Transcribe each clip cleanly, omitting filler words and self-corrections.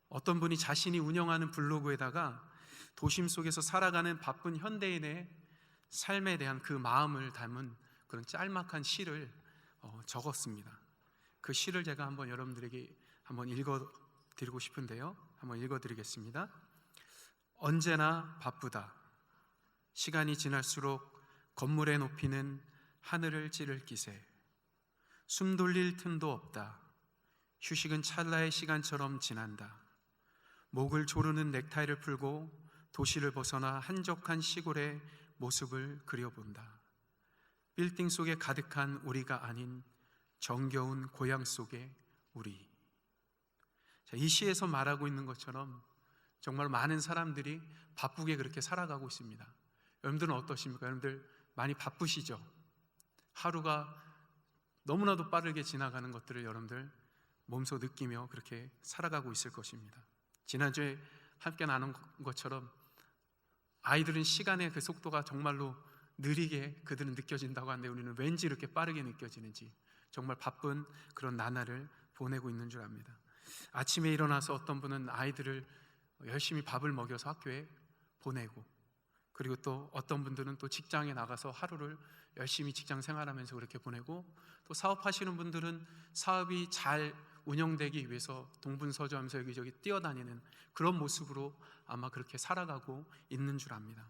어떤 분이 자신이 운영하는 블로그에다가 도심 속에서 살아가는 바쁜 현대인의 삶에 대한 그 마음을 담은 그런 짤막한 시를 적었습니다. 그 시를 제가 한번 여러분들에게 한번 읽어드리고 싶은데요, 한번 읽어드리겠습니다. 언제나 바쁘다. 시간이 지날수록 건물의 높이는 하늘을 찌를 기세. 숨 돌릴 틈도 없다. 휴식은 찰나의 시간처럼 지난다. 목을 조르는 넥타이를 풀고 도시를 벗어나 한적한 시골의 모습을 그려본다. 빌딩 속에 가득한 우리가 아닌 정겨운 고향 속의 우리. 이 시에서 말하고 있는 것처럼 정말 많은 사람들이 바쁘게 그렇게 살아가고 있습니다. 여러분들은 어떠십니까? 여러분들 많이 바쁘시죠? 하루가 너무나도 빠르게 지나가는 것들을 여러분들 몸소 느끼며 그렇게 살아가고 있을 것입니다. 지난주에 함께 나눈 것처럼 아이들은 시간의 그 속도가 정말로 느리게 그들은 느껴진다고 하는데 우리는 왠지 이렇게 빠르게 느껴지는지 정말 바쁜 그런 나날을 보내고 있는 줄 압니다. 아침에 일어나서 어떤 분은 아이들을 열심히 밥을 먹여서 학교에 보내고, 그리고 또 어떤 분들은 또 직장에 나가서 하루를 열심히 직장 생활하면서 그렇게 보내고, 또 사업하시는 분들은 사업이 잘 운영되기 위해서 동분서주하면서 여기저기 뛰어다니는 그런 모습으로 아마 그렇게 살아가고 있는 줄 압니다.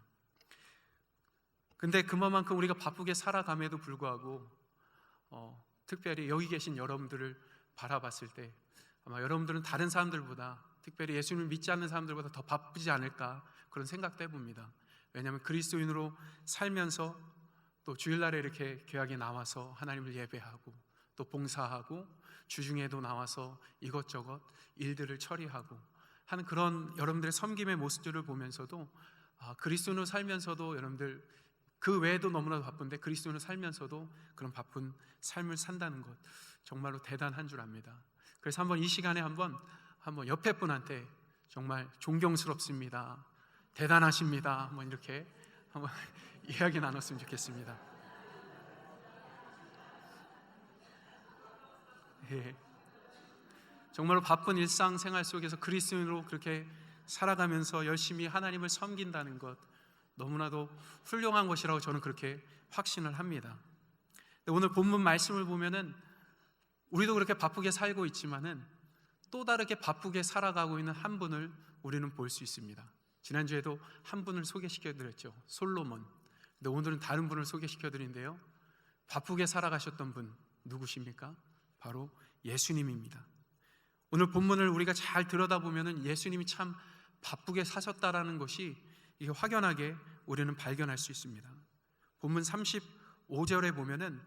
근데 그만큼 우리가 바쁘게 살아감에도 불구하고 특별히 여기 계신 여러분들을 바라봤을 때 아마 여러분들은 다른 사람들보다, 특별히 예수님을 믿지 않는 사람들보다 더 바쁘지 않을까 그런 생각도 해봅니다. 왜냐하면 그리스도인으로 살면서 또 주일날에 이렇게 교회에 나와서 하나님을 예배하고 또 봉사하고 주중에도 나와서 이것저것 일들을 처리하고 하는 그런 여러분들의 섬김의 모습들을 보면서도 그리스도인으로 살면서도 여러분들 그 외에도 너무나도 바쁜데 그리스도인으로 살면서도 그런 바쁜 삶을 산다는 것 정말로 대단한 줄 압니다. 그래서 한번 이 시간에 한번 옆에 분한테 정말 존경스럽습니다, 대단하십니다, 한번 이렇게 한번 이야기 나눴으면 좋겠습니다. 예. 정말로 바쁜 일상생활 속에서 그리스도인으로 그렇게 살아가면서 열심히 하나님을 섬긴다는 것 너무나도 훌륭한 것이라고 저는 그렇게 확신을 합니다. 오늘 본문 말씀을 보면은 우리도 그렇게 바쁘게 살고 있지만은 또 다르게 바쁘게 살아가고 있는 한 분을 우리는 볼 수 있습니다. 지난주에도 한 분을 소개시켜드렸죠, 솔로몬. 근데 오늘은 다른 분을 소개시켜드리는데요, 바쁘게 살아가셨던 분 누구십니까? 바로 예수님입니다. 오늘 본문을 우리가 잘 들여다보면 예수님이 참 바쁘게 사셨다라는 것이 이게 확연하게 우리는 발견할 수 있습니다. 본문 35절에 보면은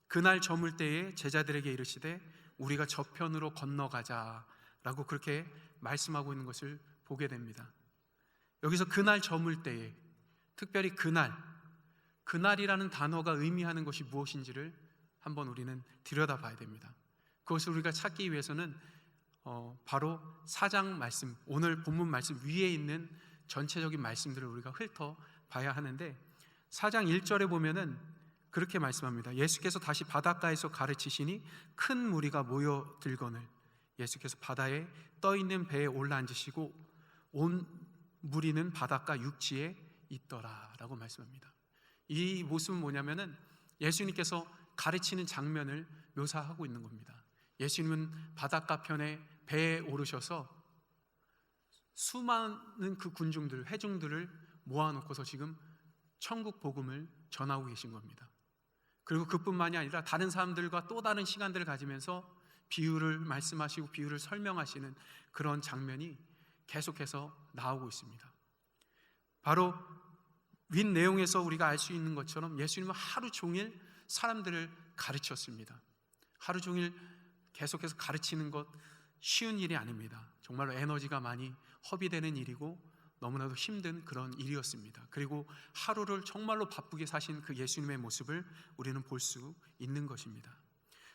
그날 저물 때에 제자들에게 이르시되 우리가 저편으로 건너가자라고 그렇게 말씀하고 있는 것을 보게 됩니다. 여기서 그날 저물 때에, 특별히 그날이라는 단어가 의미하는 것이 무엇인지를 한번 우리는 들여다봐야 됩니다. 그것을 우리가 찾기 위해서는 바로 4장 말씀, 오늘 본문 말씀 위에 있는 전체적인 말씀들을 우리가 훑어봐야 하는데 4장 1절에 보면은 그렇게 말씀합니다. 예수께서 다시 바닷가에서 가르치시니 큰 무리가 모여들거늘 예수께서 바다에 떠있는 배에 올라앉으시고 온 무리는 바닷가 육지에 있더라 라고 말씀합니다. 이 모습은 뭐냐면은 예수님께서 가르치는 장면을 묘사하고 있는 겁니다. 예수님은 바닷가 편에 배에 오르셔서 수많은 그 군중들, 회중들을 모아놓고서 지금 천국 복음을 전하고 계신 겁니다. 그리고 그뿐만이 아니라 다른 사람들과 또 다른 시간들을 가지면서 비유를 말씀하시고 비유를 설명하시는 그런 장면이 계속해서 나오고 있습니다. 바로 윗 내용에서 우리가 알 수 있는 것처럼 예수님은 하루 종일 사람들을 가르쳤습니다. 하루 종일 계속해서 가르치는 것 쉬운 일이 아닙니다. 정말로 에너지가 많이 허비되는 일이고 너무나도 힘든 그런 일이었습니다. 그리고 하루를 정말로 바쁘게 사신 그 예수님의 모습을 우리는 볼 수 있는 것입니다.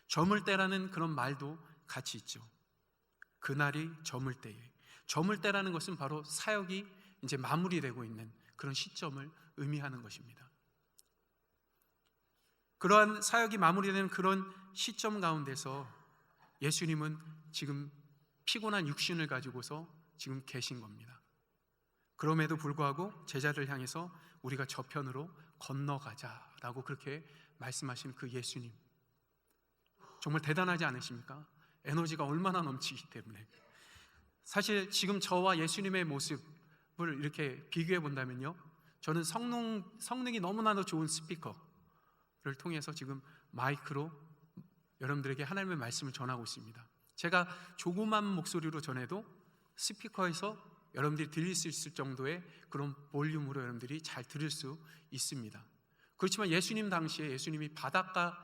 저물 때라는 그런 말도 같이 있죠. 그날이 저물 때에, 저물 때라는 것은 바로 사역이 이제 마무리되고 있는 그런 시점을 의미하는 것입니다. 그러한 사역이 마무리되는 그런 시점 가운데서 예수님은 지금 피곤한 육신을 가지고서 지금 계신 겁니다. 그럼에도 불구하고 제자를 향해서 우리가 저편으로 건너가자라고 그렇게 말씀하신 그 예수님, 정말 대단하지 않으십니까? 에너지가 얼마나 넘치기 때문에. 사실 지금 저와 예수님의 모습을 이렇게 비교해 본다면요, 저는 성능이 너무나도 좋은 스피커를 통해서 지금 마이크로 여러분들에게 하나님의 말씀을 전하고 있습니다. 제가 조그만 목소리로 전해도 스피커에서 여러분들이 들릴 수 있을 정도의 그런 볼륨으로 여러분들이 잘 들을 수 있습니다. 그렇지만 예수님 당시에 예수님이 바닷가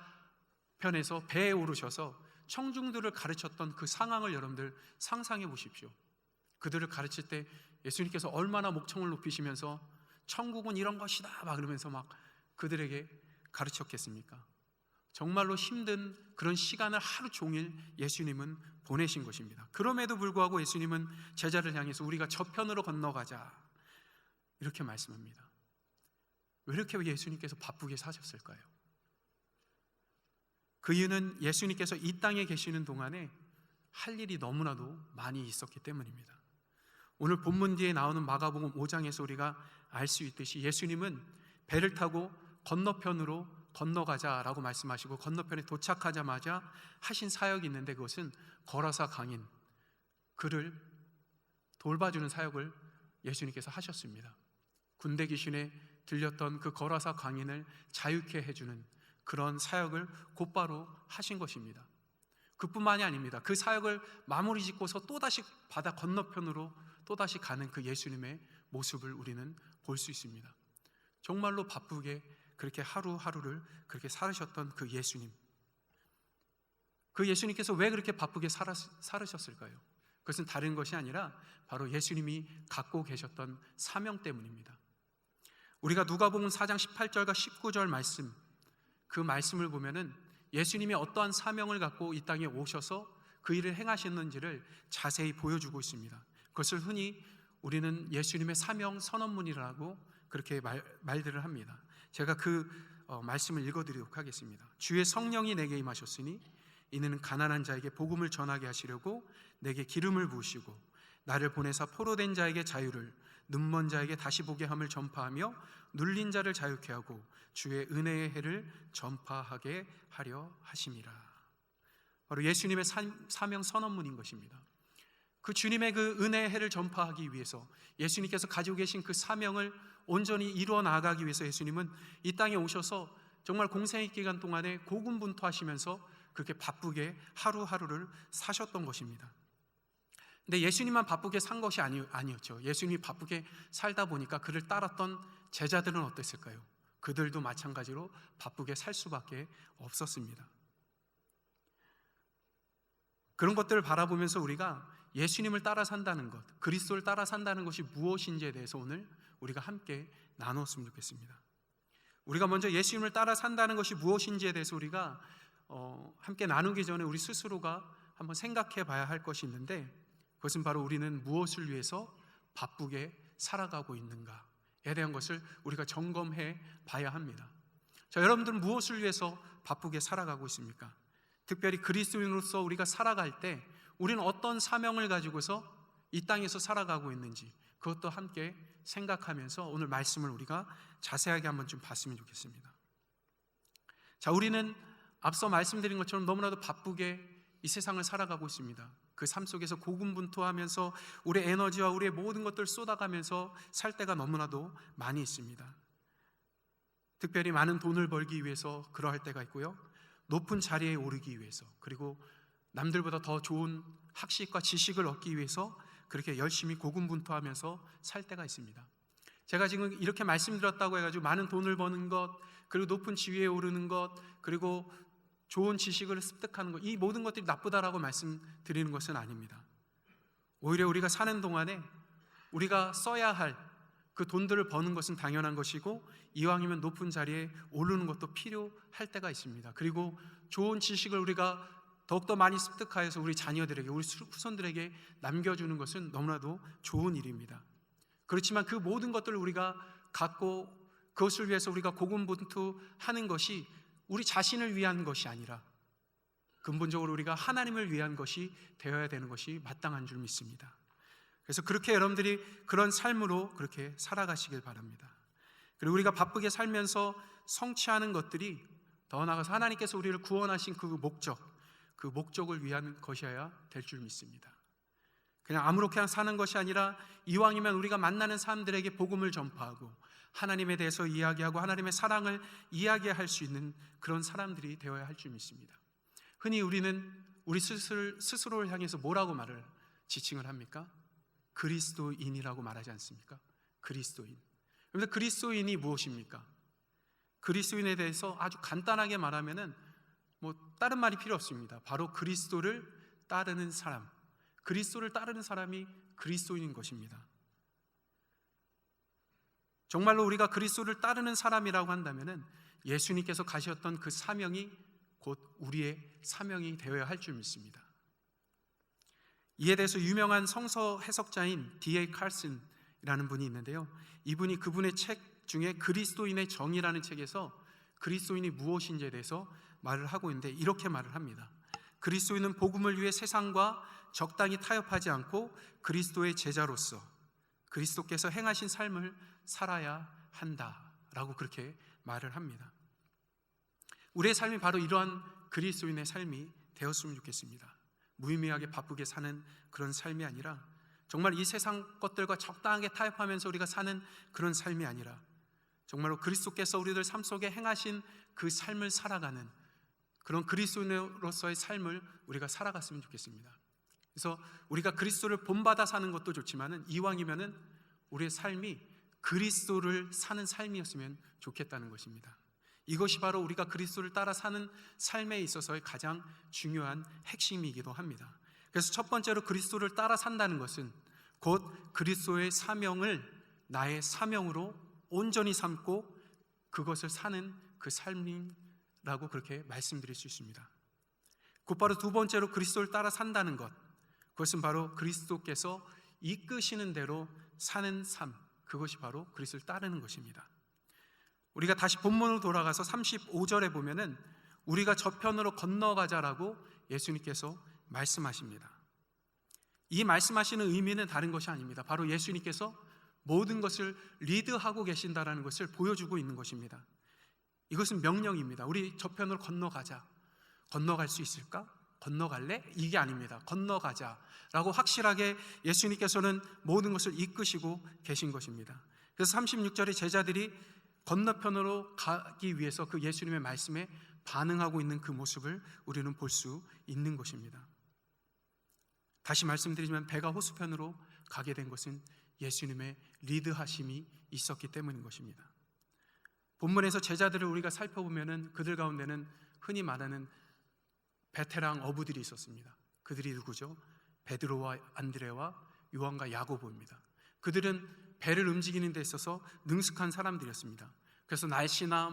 편에서 배에 오르셔서 청중들을 가르쳤던 그 상황을 여러분들 상상해 보십시오. 그들을 가르칠 때 예수님께서 얼마나 목청을 높이시면서 천국은 이런 것이다 막 그러면서 막 그들에게 가르쳤겠습니까? 정말로 힘든 그런 시간을 하루 종일 예수님은 보내신 것입니다. 그럼에도 불구하고 예수님은 제자를 향해서 우리가 저편으로 건너가자 이렇게 말씀합니다. 왜 이렇게 예수님께서 바쁘게 사셨을까요? 그 이유는 예수님께서 이 땅에 계시는 동안에 할 일이 너무나도 많이 있었기 때문입니다. 오늘 본문 뒤에 나오는 마가복음 5장에서 우리가 알 수 있듯이 예수님은 배를 타고 건너편으로 건너가자라고 말씀하시고 건너편에 도착하자마자 하신 사역이 있는데 그것은 거라사 강인, 그를 돌봐주는 사역을 예수님께서 하셨습니다. 군대 귀신에 들렸던 그 거라사 강인을 자유케 해주는 그런 사역을 곧바로 하신 것입니다. 그뿐만이 아닙니다. 그 사역을 마무리 짓고서 또다시 바다 건너편으로 또다시 가는 그 예수님의 모습을 우리는 볼 수 있습니다. 정말로 바쁘게 그렇게 하루하루를 그렇게 살으셨던 그 예수님, 그 예수님께서 왜 그렇게 바쁘게 살으셨을까요? 그것은 다른 것이 아니라 바로 예수님이 갖고 계셨던 사명 때문입니다. 우리가 누가복음 4장 18절과 19절 말씀, 그 말씀을 보면은 예수님이 어떠한 사명을 갖고 이 땅에 오셔서 그 일을 행하셨는지를 자세히 보여주고 있습니다. 그것을 흔히 우리는 예수님의 사명 선언문이라고 그렇게 말들을 합니다. 제가 그 말씀을 읽어드리도록 하겠습니다. 주의 성령이 내게 임하셨으니 이는 가난한 자에게 복음을 전하게 하시려고 내게 기름을 부으시고 나를 보내사 포로된 자에게 자유를, 눈먼 자에게 다시 보게 함을 전파하며 눌린 자를 자유케 하고 주의 은혜의 해를 전파하게 하려 하심이라. 바로 예수님의 사명 선언문인 것입니다. 그 주님의 그 은혜의 해를 전파하기 위해서 예수님께서 가지고 계신 그 사명을 온전히 이루어 나가기 위해서 예수님은 이 땅에 오셔서 정말 공생의 기간 동안에 고군분투하시면서 그렇게 바쁘게 하루하루를 사셨던 것입니다. 근데 예수님만 바쁘게 산 것이 아니었죠. 예수님이 바쁘게 살다 보니까 그를 따랐던 제자들은 어땠을까요? 그들도 마찬가지로 바쁘게 살 수밖에 없었습니다. 그런 것들을 바라보면서 우리가 예수님을 따라 산다는 것, 그리스도를 따라 산다는 것이 무엇인지에 대해서 오늘 우리가 함께 나누었으면 좋겠습니다. 우리가 먼저 예수님을 따라 산다는 것이 무엇인지에 대해서 우리가 함께 나누기 전에 우리 스스로가 한번 생각해 봐야 할 것이 있는데, 그것은 바로 우리는 무엇을 위해서 바쁘게 살아가고 있는가에 대한 것을 우리가 점검해 봐야 합니다. 자, 여러분들은 무엇을 위해서 바쁘게 살아가고 있습니까? 특별히 그리스도인으로서 우리가 살아갈 때 우리는 어떤 사명을 가지고서 이 땅에서 살아가고 있는지 그것도 함께 생각하면서 오늘 말씀을 우리가 자세하게 한번 좀 봤으면 좋겠습니다. 자, 우리는 앞서 말씀드린 것처럼 너무나도 바쁘게 이 세상을 살아가고 있습니다. 그 삶 속에서 고군분투하면서 우리의 에너지와 우리의 모든 것들을 쏟아가면서 살 때가 너무나도 많이 있습니다. 특별히 많은 돈을 벌기 위해서 그러할 때가 있고요, 높은 자리에 오르기 위해서, 그리고 남들보다 더 좋은 학식과 지식을 얻기 위해서 그렇게 열심히 고군분투하면서 살 때가 있습니다. 제가 지금 이렇게 말씀드렸다고 해가지고 많은 돈을 버는 것, 그리고 높은 지위에 오르는 것, 그리고 좋은 지식을 습득하는 것, 이 모든 것들이 나쁘다라고 말씀드리는 것은 아닙니다. 오히려 우리가 사는 동안에 우리가 써야 할 그 돈들을 버는 것은 당연한 것이고, 이왕이면 높은 자리에 오르는 것도 필요할 때가 있습니다. 그리고 좋은 지식을 우리가 더욱더 많이 습득하여서 우리 자녀들에게, 우리 후손들에게 남겨주는 것은 너무나도 좋은 일입니다. 그렇지만 그 모든 것들을 우리가 갖고 그것을 위해서 우리가 고군분투하는 것이 우리 자신을 위한 것이 아니라 근본적으로 우리가 하나님을 위한 것이 되어야 되는 것이 마땅한 줄 믿습니다. 그래서 그렇게 여러분들이 그런 삶으로 그렇게 살아가시길 바랍니다. 그리고 우리가 바쁘게 살면서 성취하는 것들이 더 나아가서 하나님께서 우리를 구원하신 그 목적을 위한 것이어야 될 줄 믿습니다. 그냥 아무렇게나 사는 것이 아니라 이왕이면 우리가 만나는 사람들에게 복음을 전파하고 하나님에 대해서 이야기하고 하나님의 사랑을 이야기할 수 있는 그런 사람들이 되어야 할 줄 믿습니다. 흔히 우리는 우리 스스로를 향해서 뭐라고 말을 지칭을 합니까? 그리스도인이라고 말하지 않습니까? 그리스도인. 그런데 그리스도인이 무엇입니까? 그리스도인에 대해서 아주 간단하게 말하면은 다른 말이 필요 없습니다. 바로 그리스도를 따르는 사람, 그리스도를 따르는 사람이 그리스도인인 것입니다. 정말로 우리가 그리스도를 따르는 사람이라고 한다면은 예수님께서 가셨던 그 사명이 곧 우리의 사명이 되어야 할 줄 믿습니다. 이에 대해서 유명한 성서 해석자인 D.A. 칼슨이라는 분이 있는데요, 이분이 그분의 책 중에 그리스도인의 정의라는 책에서 그리스도인이 무엇인지에 대해서 말을 하고 있는데 이렇게 말을 합니다. 그리스도인은 복음을 위해 세상과 적당히 타협하지 않고 그리스도의 제자로서 그리스도께서 행하신 삶을 살아야 한다라고 그렇게 말을 합니다. 우리의 삶이 바로 이러한 그리스도인의 삶이 되었으면 좋겠습니다. 무의미하게 바쁘게 사는 그런 삶이 아니라 정말 이 세상 것들과 적당하게 타협하면서 우리가 사는 그런 삶이 아니라 정말로 그리스도께서 우리들 삶 속에 행하신 그 삶을 살아가는 그런 그리스도인으로서의 삶을 우리가 살아갔으면 좋겠습니다. 그래서 우리가 그리스도를 본받아 사는 것도 좋지만은 이왕이면은 우리의 삶이 그리스도를 사는 삶이었으면 좋겠다는 것입니다. 이것이 바로 우리가 그리스도를 따라 사는 삶에 있어서의 가장 중요한 핵심이기도 합니다. 그래서 첫 번째로 그리스도를 따라 산다는 것은 곧 그리스도의 사명을 나의 사명으로 온전히 삼고 그것을 사는 그 삶이라고 그렇게 말씀드릴 수 있습니다. 곧바로 두 번째로 그리스도를 따라 산다는 것, 그것은 바로 그리스도께서 이끄시는 대로 사는 삶, 그것이 바로 그리스도를 따르는 것입니다. 우리가 다시 본문으로 돌아가서 35절에 보면은 우리가 저편으로 건너가자라고 예수님께서 말씀하십니다. 이 말씀하시는 의미는 다른 것이 아닙니다. 바로 예수님께서 모든 것을 리드하고 계신다라는 것을 보여주고 있는 것입니다. 이것은 명령입니다. 우리 저편으로 건너가자. 건너갈 수 있을까? 건너갈래? 이게 아닙니다. 건너가자라고 확실하게 예수님께서는 모든 것을 이끄시고 계신 것입니다. 그래서 36절에 제자들이 건너편으로 가기 위해서 그 예수님의 말씀에 반응하고 있는 그 모습을 우리는 볼 수 있는 것입니다. 다시 말씀드리지만 배가 호수편으로 가게 된 것은 예수님의 리드하심이 있었기 때문인 것입니다. 본문에서 제자들을 우리가 살펴보면은 그들 가운데는 흔히 말하는 베테랑 어부들이 있었습니다. 그들이 누구죠? 베드로와 안드레와 요한과 야고보입니다. 그들은 배를 움직이는 데 있어서 능숙한 사람들이었습니다. 그래서 날씨나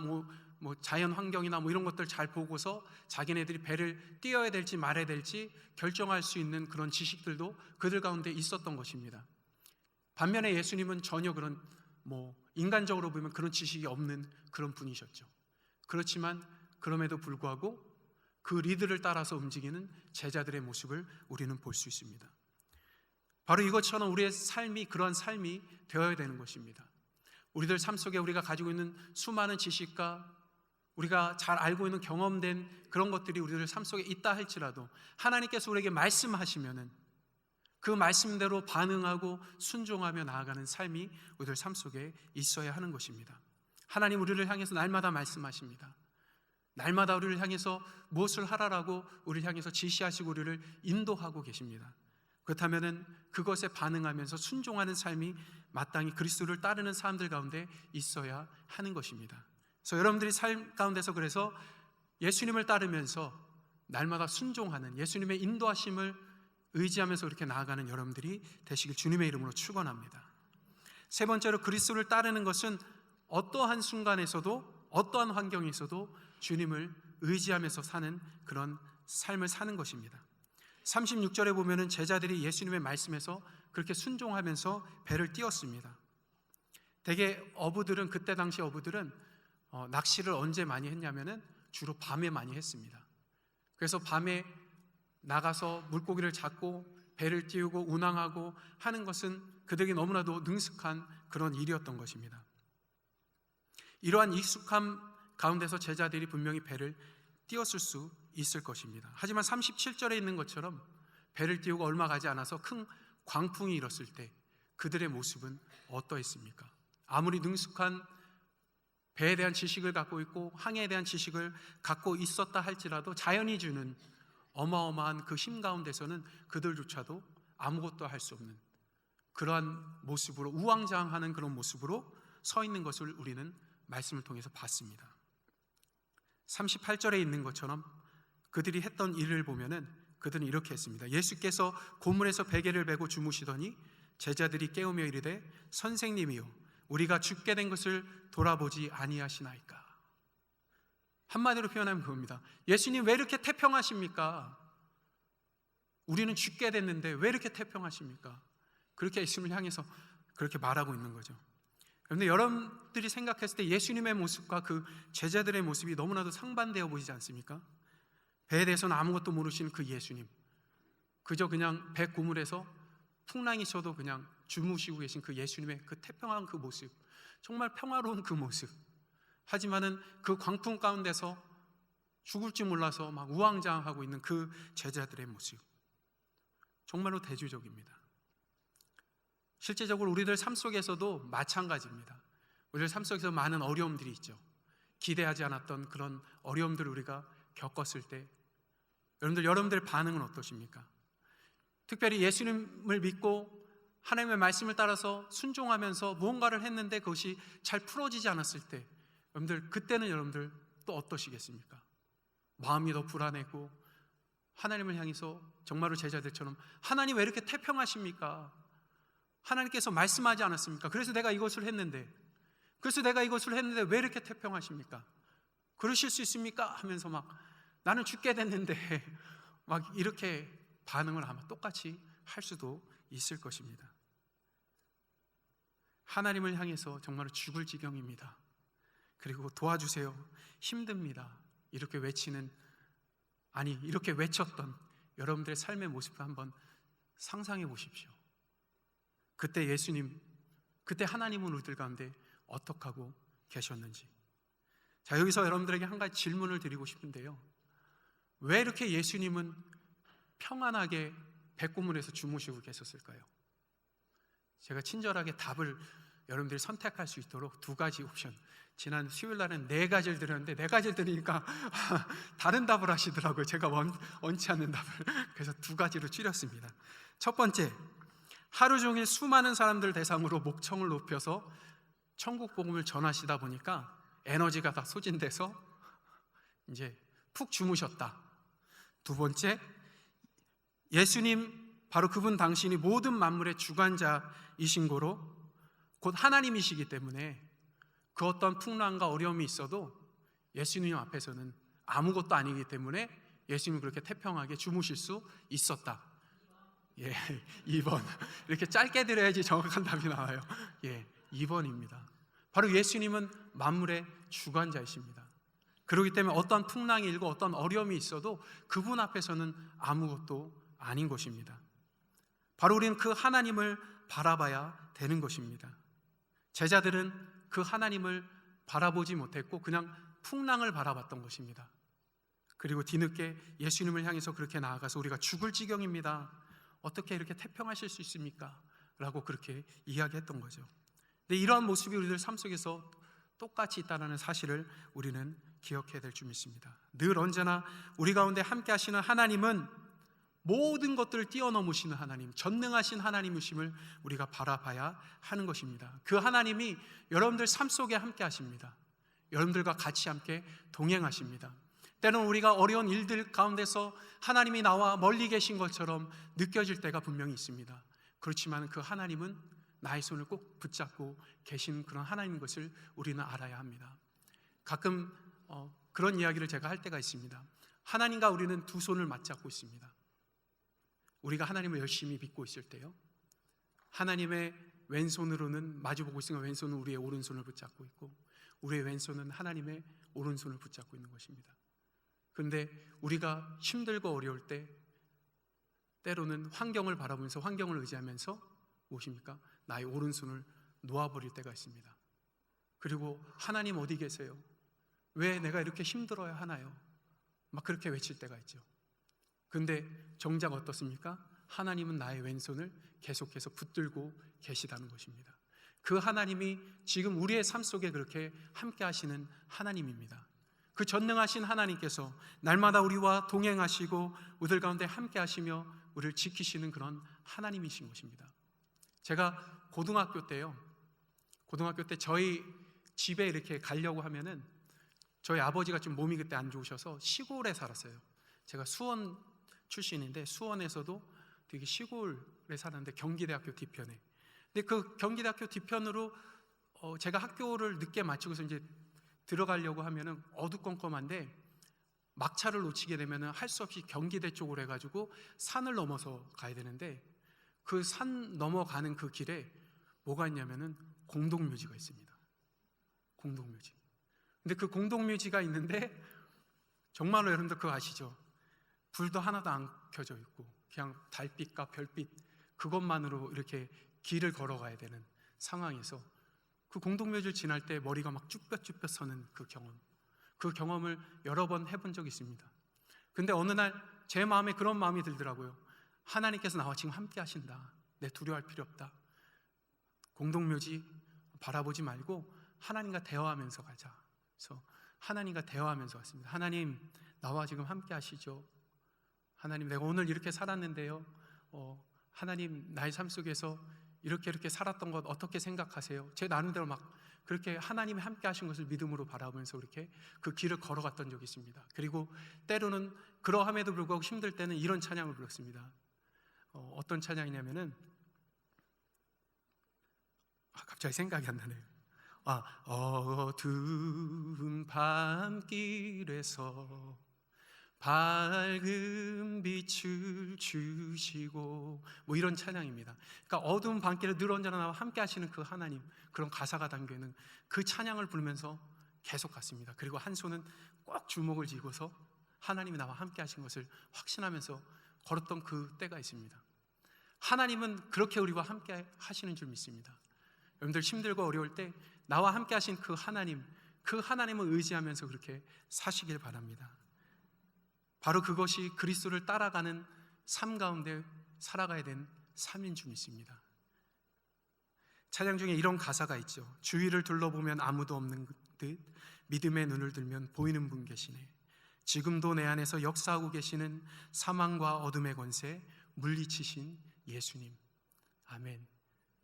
자연 환경이나 이런 것들 잘 보고서 자기네들이 배를 띄어야 될지 말아야 될지 결정할 수 있는 그런 지식들도 그들 가운데 있었던 것입니다. 반면에 예수님은 전혀 그런 인간적으로 보면 그런 지식이 없는 그런 분이셨죠. 그렇지만 그럼에도 불구하고 그 리드를 따라서 움직이는 제자들의 모습을 우리는 볼 수 있습니다. 바로 이것처럼 우리의 삶이 그러한 삶이 되어야 되는 것입니다. 우리들 삶 속에 우리가 가지고 있는 수많은 지식과 우리가 잘 알고 있는 경험된 그런 것들이 우리들 삶 속에 있다 할지라도 하나님께서 우리에게 말씀하시면은 그 말씀대로 반응하고 순종하며 나아가는 삶이 우리들 삶 속에 있어야 하는 것입니다. 하나님 우리를 향해서 날마다 말씀하십니다. 날마다 우리를 향해서 무엇을 하라라고 우리를 향해서 지시하시고 우리를 인도하고 계십니다. 그렇다면은 그것에 반응하면서 순종하는 삶이 마땅히 그리스도를 따르는 사람들 가운데 있어야 하는 것입니다. 그래서 여러분들이 삶 가운데서 그래서 예수님을 따르면서 날마다 순종하는 예수님의 인도하심을 의지하면서 그렇게 나아가는 여러분들이 되시길 주님의 이름으로 축원합니다. 세 번째로 그리스도를 따르는 것은 어떠한 순간에서도 어떠한 환경에서도 주님을 의지하면서 사는 그런 삶을 사는 것입니다. 36절에 보면은 제자들이 예수님의 말씀에서 그렇게 순종하면서 배를 띄웠습니다. 대개 어부들은, 그때 당시 어부들은 낚시를 언제 많이 했냐면은 주로 밤에 많이 했습니다. 그래서 밤에 나가서 물고기를 잡고 배를 띄우고 운항하고 하는 것은 그들에게 너무나도 능숙한 그런 일이었던 것입니다. 이러한 익숙함 가운데서 제자들이 분명히 배를 띄웠을 수 있을 것입니다. 하지만 37절에 있는 것처럼 배를 띄우고 얼마 가지 않아서 큰 광풍이 일었을 때 그들의 모습은 어떠했습니까? 아무리 능숙한 배에 대한 지식을 갖고 있고 항해에 대한 지식을 갖고 있었다 할지라도 자연이 주는 어마어마한 그 힘 가운데서는 그들조차도 아무것도 할 수 없는 그러한 모습으로, 우왕좌왕하는 그런 모습으로 서 있는 것을 우리는 말씀을 통해서 봤습니다. 38절에 있는 것처럼 그들이 했던 일을 보면은 그들은 이렇게 했습니다. 예수께서 고물에서 베개를 베고 주무시더니 제자들이 깨우며 이르되 선생님이요 우리가 죽게 된 것을 돌아보지 아니하시나이까. 한마디로 표현하면 그겁니다. 예수님 왜 이렇게 태평하십니까? 우리는 죽게 됐는데 왜 이렇게 태평하십니까? 그렇게 예수님을 향해서 그렇게 말하고 있는 거죠. 그런데 여러분들이 생각했을 때 예수님의 모습과 그 제자들의 모습이 너무나도 상반되어 보이지 않습니까? 배에 대해서는 아무것도 모르시는 그 예수님, 그저 그냥 배 고물에서 풍랑이 쳐도 그냥 주무시고 계신 그 예수님의 그 태평한 그 모습, 정말 평화로운 그 모습. 하지만은 그 광풍 가운데서 죽을 줄 몰라서 막 우왕좌왕하고 있는 그 제자들의 모습, 정말로 대조적입니다. 실제적으로 우리들 삶 속에서도 마찬가지입니다. 우리들 삶 속에서 많은 어려움들이 있죠. 기대하지 않았던 그런 어려움들을 우리가 겪었을 때 여러분들의 반응은 어떠십니까? 특별히 예수님을 믿고 하나님의 말씀을 따라서 순종하면서 무언가를 했는데 그것이 잘 풀어지지 않았을 때 여러분들, 그때는 여러분들 또 어떠시겠습니까? 마음이 더 불안했고 하나님을 향해서 정말로 제자들처럼 하나님 왜 이렇게 태평하십니까? 하나님께서 말씀하지 않았습니까? 그래서 내가 이것을 했는데 왜 이렇게 태평하십니까? 그러실 수 있습니까? 하면서 막 나는 죽게 됐는데 막 이렇게 반응을 아마 똑같이 할 수도 있을 것입니다. 하나님을 향해서 정말 죽을 지경입니다. 그리고 도와주세요, 힘듭니다, 이렇게 외치는, 아니 이렇게 외쳤던 여러분들의 삶의 모습을 한번 상상해 보십시오. 그때 예수님, 그때 하나님은 우리들 가운데 어떻게 하고 계셨는지. 자, 여기서 여러분들에게 한 가지 질문을 드리고 싶은데요, 왜 이렇게 예수님은 평안하게 백고문에서 주무시고 계셨을까요? 제가 친절하게 답을 여러분들이 선택할 수 있도록 두 가지 옵션, 지난 수요일 날은 네 가지를 드렸는데 네 가지를 드리니까 다른 답을 하시더라고요. 제가 원치 않는 답을. 그래서 두 가지로 줄였습니다. 첫 번째, 하루 종일 수많은 사람들 대상으로 목청을 높여서 천국 복음을 전하시다 보니까 에너지가 다 소진돼서 이제 푹 주무셨다. 두 번째, 예수님 바로 그분 당신이 모든 만물의 주관자이신 고로 곧 하나님이시기 때문에 그 어떤 풍랑과 어려움이 있어도 예수님 앞에서는 아무것도 아니기 때문에 예수님이 그렇게 태평하게 주무실 수 있었다. 예, 2번. 이렇게 짧게 드려야지 정확한 답이 나와요. 예, 2번입니다. 바로 예수님은 만물의 주관자이십니다. 그렇기 때문에 어떤 풍랑이 일고 어떤 어려움이 있어도 그분 앞에서는 아무것도 아닌 것입니다. 바로 우리는 그 하나님을 바라봐야 되는 것입니다. 제자들은 그 하나님을 바라보지 못했고 그냥 풍랑을 바라봤던 것입니다. 그리고 뒤늦게 예수님을 향해서 그렇게 나아가서 우리가 죽을 지경입니다, 어떻게 이렇게 태평하실 수 있습니까? 라고 그렇게 이야기했던 거죠. 근데 이러한 모습이 우리들 삶 속에서 똑같이 있다는 사실을 우리는 기억해야 될 줄 믿습니다. 늘 언제나 우리 가운데 함께 하시는 하나님은 모든 것들을 뛰어넘으시는 하나님, 전능하신 하나님이심을 우리가 바라봐야 하는 것입니다. 그 하나님이 여러분들 삶 속에 함께 하십니다. 여러분들과 같이 함께 동행하십니다. 때로는 우리가 어려운 일들 가운데서 하나님이 나와 멀리 계신 것처럼 느껴질 때가 분명히 있습니다. 그렇지만 그 하나님은 나의 손을 꼭 붙잡고 계신 그런 하나님인 것을 우리는 알아야 합니다. 가끔 그런 이야기를 제가 할 때가 있습니다. 하나님과 우리는 두 손을 맞잡고 있습니다. 우리가 하나님을 열심히 믿고 있을 때요, 하나님의 왼손으로는 마주보고 있으면 왼손은 우리의 오른손을 붙잡고 있고 우리의 왼손은 하나님의 오른손을 붙잡고 있는 것입니다. 그런데 우리가 힘들고 어려울 때 때로는 환경을 바라보면서 환경을 의지하면서 무엇입니까? 나의 오른손을 놓아버릴 때가 있습니다. 그리고 하나님 어디 계세요? 왜 내가 이렇게 힘들어야 하나요? 막 그렇게 외칠 때가 있죠. 그런데 정작 어떻습니까? 하나님은 나의 왼손을 계속해서 붙들고 계시다는 것입니다. 그 하나님이 지금 우리의 삶 속에 그렇게 함께 하시는 하나님입니다. 그 전능하신 하나님께서 날마다 우리와 동행하시고 우리들 가운데 함께 하시며 우리를 지키시는 그런 하나님이신 것입니다. 제가 고등학교 때 저희 집에 이렇게 가려고 하면은 저희 아버지가 좀 몸이 그때 안 좋으셔서 시골에 살았어요. 제가 수원 출신인데 수원에서도 되게 시골에 살았는데 경기대학교 뒤편에. 근데 그 경기대학교 뒤편으로 제가 학교를 늦게 마치고서 이제 들어가려고 하면은 어두컴컴한데 막차를 놓치게 되면은 할 수 없이 경기대 쪽으로 해가지고 산을 넘어서 가야 되는데 그 산 넘어가는 그 길에 뭐가 있냐면은 공동묘지가 있습니다. 공동묘지. 근데 그 공동묘지가 있는데 정말로 여러분들 그거 아시죠? 불도 하나도 안 켜져 있고 그냥 달빛과 별빛 그것만으로 이렇게 길을 걸어가야 되는 상황에서 그 공동묘지를 지날 때 머리가 막 쭈뼛쭈뼛 서는 그 경험을 여러 번 해본 적이 있습니다. 근데 어느 날 제 마음에 그런 마음이 들더라고요. 하나님께서 나와 지금 함께 하신다. 내 두려워할 필요 없다. 공동묘지 바라보지 말고 하나님과 대화하면서 가자. 그래서 하나님과 대화하면서 왔습니다. 하나님, 나와 지금 함께 하시죠. 하나님, 내가 오늘 이렇게 살았는데요. 하나님, 나의 삶 속에서 이렇게 살았던 것 어떻게 생각하세요? 제 나름대로 막 그렇게 하나님이 함께 하신 것을 믿음으로 바라보면서 그렇게 그 길을 걸어갔던 적이 있습니다. 그리고 때로는 그러함에도 불구하고 힘들 때는 이런 찬양을 불렀습니다. 어떤 찬양이냐면은 갑자기 생각이 안 나네요. 어두운 밤길에서 밝은 빛을 주시고 뭐 이런 찬양입니다. 그러니까 어두운 밤길에 늘 언제나 나와 함께 하시는 그 하나님, 그런 가사가 담겨있는 그 찬양을 부르면서 계속 갔습니다. 그리고 한 손은 꼭 주먹을 쥐고서 하나님이 나와 함께 하신 것을 확신하면서 걸었던 그 때가 있습니다. 하나님은 그렇게 우리와 함께 하시는 줄 믿습니다. 여러분들 힘들고 어려울 때 나와 함께 하신 그 하나님을 의지하면서 그렇게 사시길 바랍니다. 바로 그것이 그리스도를 따라가는 삶 가운데 살아가야 된 삶인 줄 믿습니다. 찬양 중에 이런 가사가 있죠. 주위를 둘러보면 아무도 없는 듯 믿음의 눈을 들면 보이는 분 계시네. 지금도 내 안에서 역사하고 계시는 사망과 어둠의 권세 물리치신 예수님. 아멘.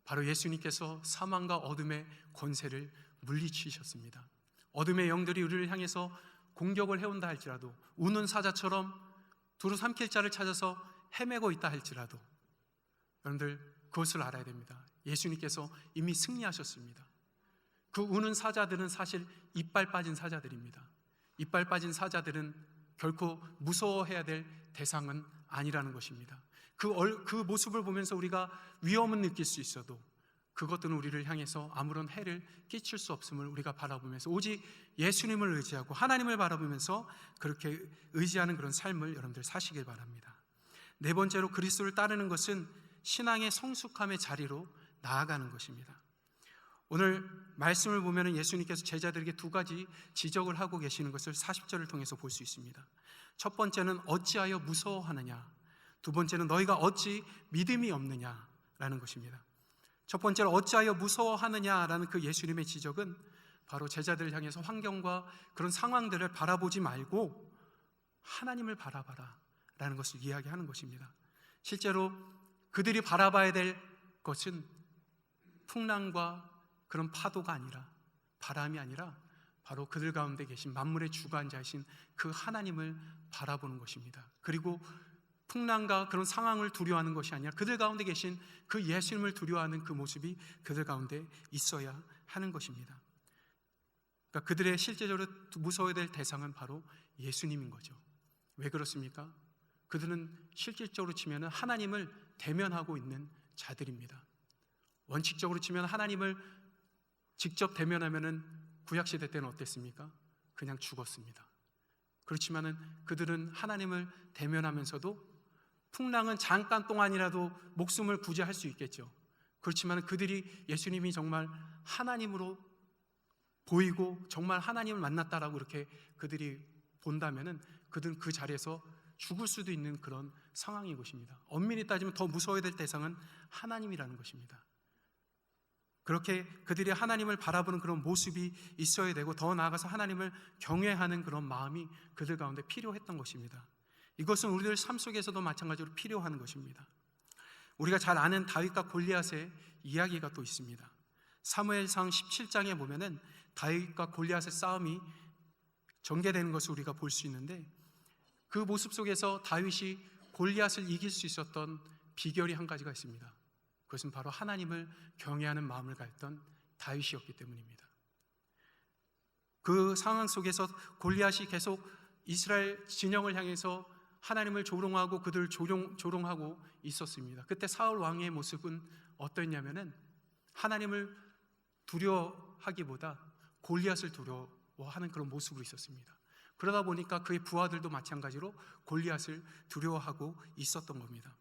바로 예수님께서 사망과 어둠의 권세를 물리치셨습니다. 어둠의 영들이 우리를 향해서 공격을 해온다 할지라도, 우는 사자처럼 두루 삼킬 자를 찾아서 헤매고 있다 할지라도 여러분들 그것을 알아야 됩니다. 예수님께서 이미 승리하셨습니다. 그 우는 사자들은 사실 이빨 빠진 사자들입니다. 이빨 빠진 사자들은 결코 무서워해야 될 대상은 아니라는 것입니다. 그 모습을 보면서 우리가 위험은 느낄 수 있어도 그것들은 우리를 향해서 아무런 해를 끼칠 수 없음을 우리가 바라보면서 오직 예수님을 의지하고 하나님을 바라보면서 그렇게 의지하는 그런 삶을 여러분들 사시길 바랍니다. 네 번째로 그리스도를 따르는 것은 신앙의 성숙함의 자리로 나아가는 것입니다. 오늘 말씀을 보면 예수님께서 제자들에게 두 가지 지적을 하고 계시는 것을 40절을 통해서 볼 수 있습니다. 첫 번째는 어찌하여 무서워하느냐, 두 번째는 너희가 어찌 믿음이 없느냐라는 것입니다. 첫 번째로 어찌하여 무서워하느냐라는 그 예수님의 지적은 바로 제자들을 향해서 환경과 그런 상황들을 바라보지 말고 하나님을 바라봐라 라는 것을 이야기하는 것입니다. 실제로 그들이 바라봐야 될 것은 풍랑과 그런 파도가 아니라, 바람이 아니라 바로 그들 가운데 계신 만물의 주관자이신 그 하나님을 바라보는 것입니다. 그리고 풍랑과 그런 상황을 두려워하는 것이 아니라 그들 가운데 계신 그 예수님을 두려워하는 그 모습이 그들 가운데 있어야 하는 것입니다. 그러니까 그들의 실제적으로 무서워야 될 대상은 바로 예수님인 거죠. 왜 그렇습니까? 그들은 실질적으로 치면 하나님을 대면하고 있는 자들입니다. 원칙적으로 치면 하나님을 직접 대면하면은 구약시대 때는 어땠습니까? 그냥 죽었습니다. 그렇지만은 그들은 하나님을 대면하면서도 풍랑은 잠깐 동안이라도 목숨을 구제할 수 있겠죠. 그렇지만 그들이 예수님이 정말 하나님으로 보이고 정말 하나님을 만났다라고 이렇게 그들이 본다면은 그들은 그 자리에서 죽을 수도 있는 그런 상황인 것입니다. 엄밀히 따지면 더 무서워야 될 대상은 하나님이라는 것입니다. 그렇게 그들이 하나님을 바라보는 그런 모습이 있어야 되고, 더 나아가서 하나님을 경외하는 그런 마음이 그들 가운데 필요했던 것입니다. 이것은 우리들 삶 속에서도 마찬가지로 필요한 것입니다. 우리가 잘 아는 다윗과 골리앗의 이야기가 또 있습니다. 사무엘상 17장에 보면은 다윗과 골리앗의 싸움이 전개되는 것을 우리가 볼 수 있는데, 그 모습 속에서 다윗이 골리앗을 이길 수 있었던 비결이 한 가지가 있습니다. 그것은 바로 하나님을 경외하는 마음을 가졌던 다윗이었기 때문입니다. 그 상황 속에서 골리앗이 계속 이스라엘 진영을 향해서 하나님을 조롱하고 그들을 조롱하고 있었습니다. 그때 사울 왕의 모습은 어떠했냐면은 하나님을 두려워하기보다 골리앗을 두려워하는 그런 모습으로 있었습니다. 그러다 보니까 그의 부하들도 마찬가지로 골리앗을 두려워하고 있었던 겁니다.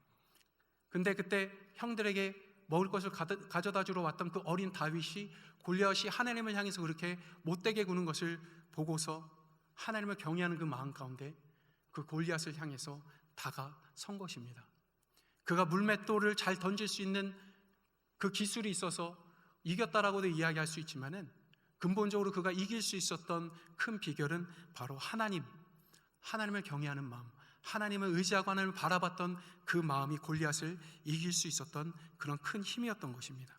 근데 그때 형들에게 먹을 것을 가져다 주러 왔던 그 어린 다윗이 골리앗이 하나님을 향해서 그렇게 못되게 구는 것을 보고서 하나님을 경외하는 그 마음 가운데 그 골리앗을 향해서 다가선 것입니다. 그가 물맷돌을 잘 던질 수 있는 그 기술이 있어서 이겼다라고도 이야기할 수 있지만은, 근본적으로 그가 이길 수 있었던 큰 비결은 바로 하나님을 경외하는 마음, 하나님을 의지하고 하나님을 바라봤던 그 마음이 골리앗을 이길 수 있었던 그런 큰 힘이었던 것입니다.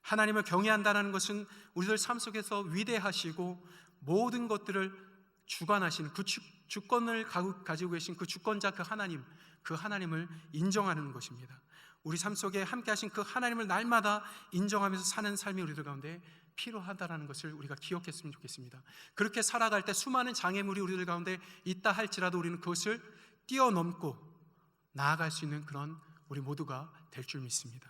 하나님을 경외한다는 것은 우리들 삶 속에서 위대하시고 모든 것들을 주관하시는 그 주권을 가지고 계신 그 주권자, 그 하나님을 인정하는 것입니다. 우리 삶 속에 함께 하신 그 하나님을 날마다 인정하면서 사는 삶이 우리들 가운데 필요하다는 것을 우리가 기억했으면 좋겠습니다. 그렇게 살아갈 때 수많은 장애물이 우리들 가운데 있다 할지라도 우리는 그것을 뛰어넘고 나아갈 수 있는 그런 우리 모두가 될 줄 믿습니다.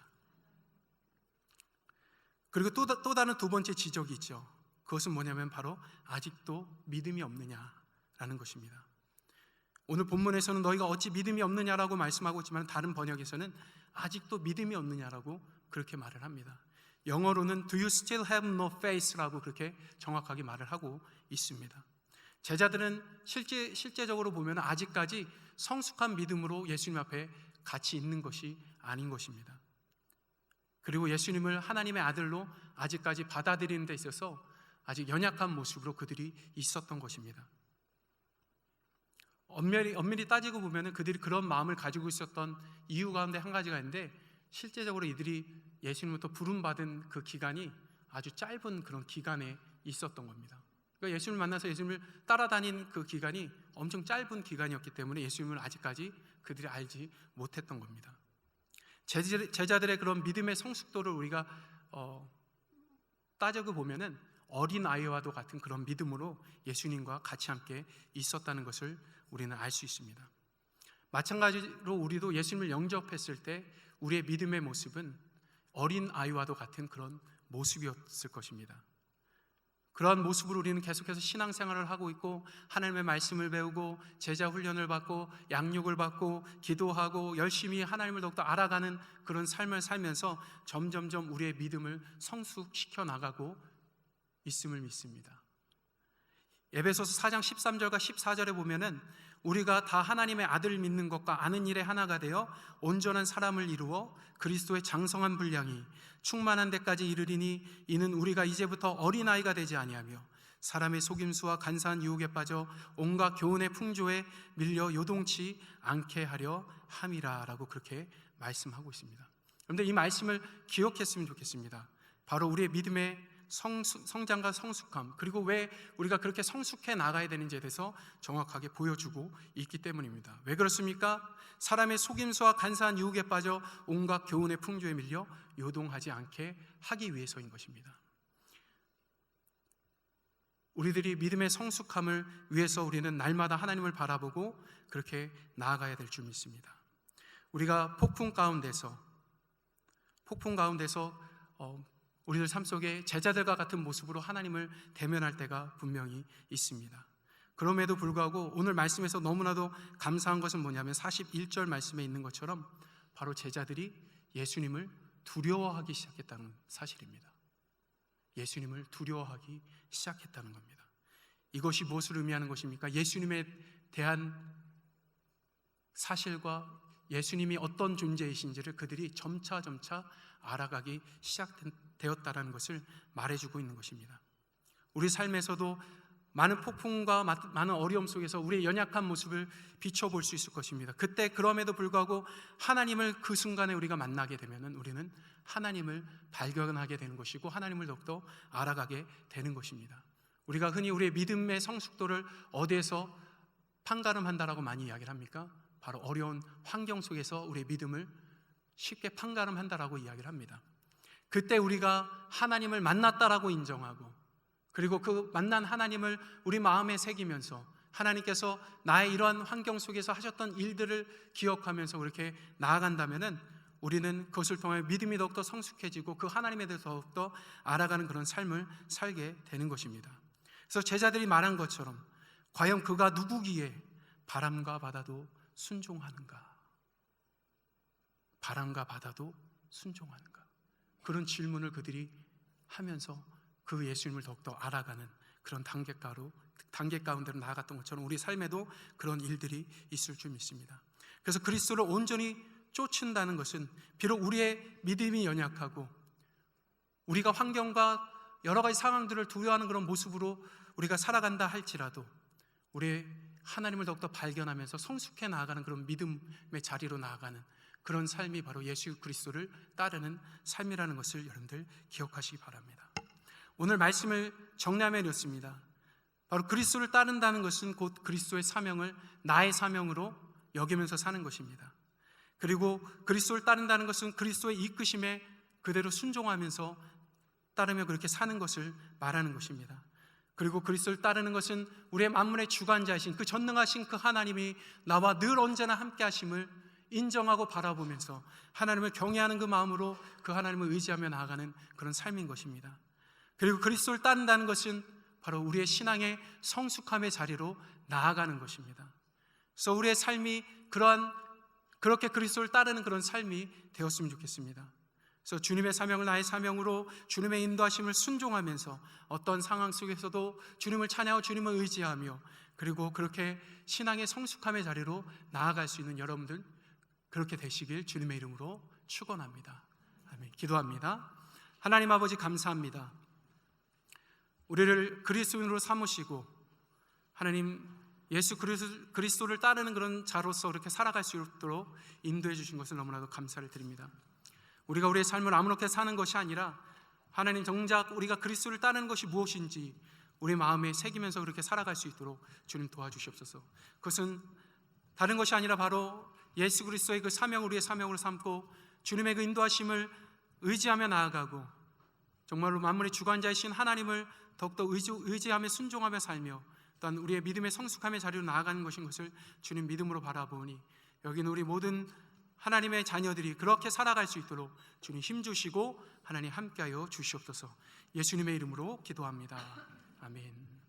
그리고 또 다른 두 번째 지적이 있죠. 그것은 뭐냐면 바로 아직도 믿음이 없느냐라는 것입니다. 오늘 본문에서는 너희가 어찌 믿음이 없느냐라고 말씀하고 있지만, 다른 번역에서는 아직도 믿음이 없느냐라고 그렇게 말을 합니다. 영어로는 Do you still have no faith라고 그렇게 정확하게 말을 하고 있습니다. 제자들은 실제적으로 보면 아직까지 성숙한 믿음으로 예수님 앞에 같이 있는 것이 아닌 것입니다. 그리고 예수님을 하나님의 아들로 아직까지 받아들이는 데 있어서 아직 연약한 모습으로 그들이 있었던 것입니다. 엄밀히 따지고 보면 그들이 그런 마음을 가지고 있었던 이유 가운데 한 가지가 있는데, 실제적으로 이들이 예수님부터 부름받은 그 기간이 아주 짧은 그런 기간에 있었던 겁니다. 그러니까 예수님을 만나서 예수님을 따라다닌 그 기간이 엄청 짧은 기간이었기 때문에 예수님을 아직까지 그들이 알지 못했던 겁니다. 제자들의 그런 믿음의 성숙도를 우리가 따져고 보면은 어린 아이와도 같은 그런 믿음으로 예수님과 같이 함께 있었다는 것을 우리는 알 수 있습니다. 마찬가지로 우리도 예수님을 영접했을 때 우리의 믿음의 모습은 어린 아이와도 같은 그런 모습이었을 것입니다. 그러한 모습으로 우리는 계속해서 신앙생활을 하고 있고, 하나님의 말씀을 배우고 제자 훈련을 받고 양육을 받고 기도하고 열심히 하나님을 더욱더 알아가는 그런 삶을 살면서 점점점 우리의 믿음을 성숙시켜 나가고 있음을 믿습니다. 에베소서 4장 13절과 14절에 보면은 우리가 다 하나님의 아들을 믿는 것과 아는 일에 하나가 되어 온전한 사람을 이루어 그리스도의 장성한 분량이 충만한 데까지 이르리니, 이는 우리가 이제부터 어린아이가 되지 아니하며 사람의 속임수와 간사한 유혹에 빠져 온갖 교훈의 풍조에 밀려 요동치 않게 하려 함이라 라고 그렇게 말씀하고 있습니다. 그런데 이 말씀을 기억했으면 좋겠습니다. 바로 우리의 믿음의 성장과 성숙함, 그리고 왜 우리가 그렇게 성숙해 나가야 되는지에 대해서 정확하게 보여주고 있기 때문입니다. 왜 그렇습니까? 사람의 속임수와 간사한 유혹에 빠져 온갖 교훈의 풍조에 밀려 요동하지 않게 하기 위해서인 것입니다. 우리들이 믿음의 성숙함을 위해서 우리는 날마다 하나님을 바라보고 그렇게 나아가야 될 줄 믿습니다. 우리가 폭풍 가운데서 우리들 삶 속에 제자들과 같은 모습으로 하나님을 대면할 때가 분명히 있습니다. 그럼에도 불구하고 오늘 말씀에서 너무나도 감사한 것은 뭐냐면 41절 말씀에 있는 것처럼 바로 제자들이 예수님을 두려워하기 시작했다는 사실입니다. 예수님을 두려워하기 시작했다는 겁니다. 이것이 무엇을 의미하는 것입니까? 예수님에 대한 사실과 예수님이 어떤 존재이신지를 그들이 점차 알아가기 시작되었다는 것을 말해주고 있는 것입니다. 우리 삶에서도 많은 폭풍과 많은 어려움 속에서 우리의 연약한 모습을 비춰볼 수 있을 것입니다. 그때 그럼에도 불구하고 하나님을 그 순간에 우리가 만나게 되면 우리는 하나님을 발견하게 되는 것이고 하나님을 더욱더 알아가게 되는 것입니다. 우리가 흔히 우리의 믿음의 성숙도를 어디에서 판가름한다라고 많이 이야기를 합니까? 바로 어려운 환경 속에서 우리의 믿음을 쉽게 판가름한다라고 이야기를 합니다. 그때 우리가 하나님을 만났다라고 인정하고 그리고 그 만난 하나님을 우리 마음에 새기면서 하나님께서 나의 이러한 환경 속에서 하셨던 일들을 기억하면서 그렇게 나아간다면은 우리는 그것을 통해 믿음이 더욱더 성숙해지고 그 하나님에 대해서 더욱더 알아가는 그런 삶을 살게 되는 것입니다. 그래서 제자들이 말한 것처럼 과연 그가 누구기에 바람과 바다도 순종하는가? 바람과 바다도 순종하는가? 그런 질문을 그들이 하면서 그 예수님을 더욱더 알아가는 그런 단계 가운데로 나아갔던 것처럼 우리 삶에도 그런 일들이 있을 줄 믿습니다. 그래서 그리스도를 온전히 쫓는다는 것은 비록 우리의 믿음이 연약하고 우리가 환경과 여러 가지 상황들을 두려워하는 그런 모습으로 우리가 살아간다 할지라도 우리의 하나님을 더욱더 발견하면서 성숙해 나아가는 그런 믿음의 자리로 나아가는 그런 삶이 바로 예수 그리스도를 따르는 삶이라는 것을 여러분들 기억하시기 바랍니다. 오늘 말씀을 정리하면 이렇습니다. 바로 그리스도를 따른다는 것은 곧 그리스도의 사명을 나의 사명으로 여기면서 사는 것입니다. 그리고 그리스도를 따른다는 것은 그리스도의 이끄심에 그대로 순종하면서 따르며 그렇게 사는 것을 말하는 것입니다. 그리고 그리스도를 따르는 것은 우리의 만물의 주관자이신 그 전능하신 그 하나님이 나와 늘 언제나 함께 하심을 인정하고 바라보면서 하나님을 경외하는 그 마음으로 그 하나님을 의지하며 나아가는 그런 삶인 것입니다. 그리고 그리스도를 따른다는 것은 바로 우리의 신앙의 성숙함의 자리로 나아가는 것입니다. 그래서 우리의 삶이 그렇게 그리스도를 따르는 그런 삶이 되었으면 좋겠습니다. 그래서 주님의 사명을 나의 사명으로 주님의 인도하심을 순종하면서 어떤 상황 속에서도 주님을 찬양하고 주님을 의지하며 그리고 그렇게 신앙의 성숙함의 자리로 나아갈 수 있는 여러분들 그렇게 되시길 주님의 이름으로 축원합니다. 아멘. 기도합니다. 하나님 아버지 감사합니다. 우리를 그리스도인으로 삼으시고 하나님 예수 그리스도를 따르는 그런 자로서 그렇게 살아갈 수 있도록 인도해 주신 것을 너무나도 감사를 드립니다. 우리가 우리의 삶을 아무렇게 사는 것이 아니라 하나님 정작 우리가 그리스도를 따르는 것이 무엇인지 우리 마음에 새기면서 그렇게 살아갈 수 있도록 주님 도와주시옵소서. 그것은 다른 것이 아니라 바로 예수 그리스도의 그 사명을 우리의 사명으로 삼고 주님의 그 인도하심을 의지하며 나아가고 정말로 만물의 주관자이신 하나님을 더욱더 의지하며 순종하며 살며 또한 우리의 믿음의 성숙함의 자리로 나아가는 것인 것을 주님 믿음으로 바라보니 여기는 우리 모든 하나님의 자녀들이 그렇게 살아갈 수 있도록 주님 힘주시고 하나님 함께하여 주시옵소서. 예수님의 이름으로 기도합니다. 아멘.